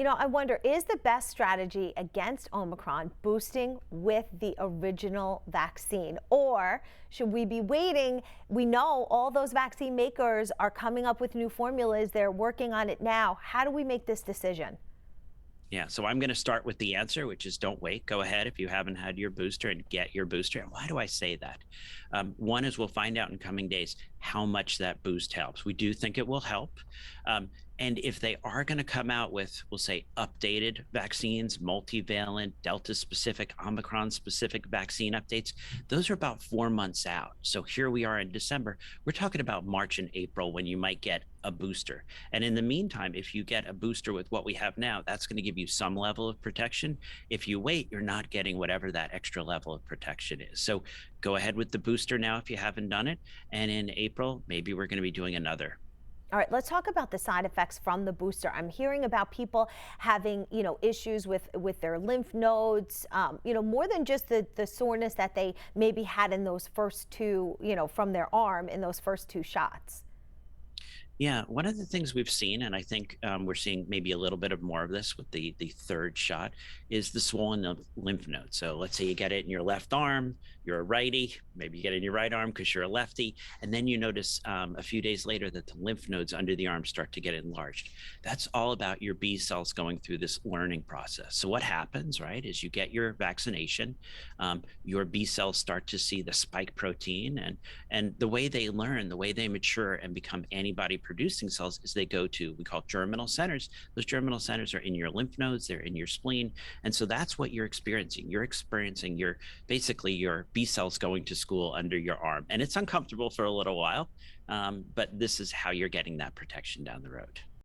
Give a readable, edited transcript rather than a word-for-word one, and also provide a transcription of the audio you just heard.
I wonder, is the best strategy against Omicron boosting with the original vaccine? Or should we be waiting? We know all those vaccine makers are coming up with new formulas. They're working on it now. How do we make this decision? Yeah, so I'm going to start with the answer, which is don't wait. Go ahead if you haven't had your booster and get your booster. And why do I say that? One is we'll find out in coming days how much that boost helps. We do think it will help. Um, and if they are going to come out with, we'll say, updated vaccines, multivalent, Delta specific, Omicron specific vaccine updates, those are about 4 months out. So here we are in December. We're talking about March and April when you might get a booster. And in the meantime, if you get a booster with what we have now, that's going to give you some level of protection. If you wait, you're not getting whatever that extra level of protection is. So go ahead with the booster now if you haven't done it. And in April, maybe we're going to be doing another. All right, let's talk about the side effects from the booster. I'm hearing about people having, issues with their lymph nodes, more than just the soreness that they maybe had in those first two, from their arm in those first two shots. Yeah, one of the things we've seen, and I think we're seeing maybe a little bit of more of this with the third shot, is the swollen lymph nodes. So let's say you get it in your left arm, you're a righty, maybe you get it in your right arm because you're a lefty, and then you notice a few days later that the lymph nodes under the arm start to get enlarged. That's all about your B cells going through this learning process. So what happens, right, is you get your vaccination, your B cells start to see the spike protein, and the way they learn, the way they mature and become antibody producing cells is they go to, we call germinal centers. Those germinal centers are in your lymph nodes, they're in your spleen. And so that's what you're experiencing. You're experiencing basically your B cells going to school under your arm. And it's uncomfortable for a little while, but this is how you're getting that protection down the road.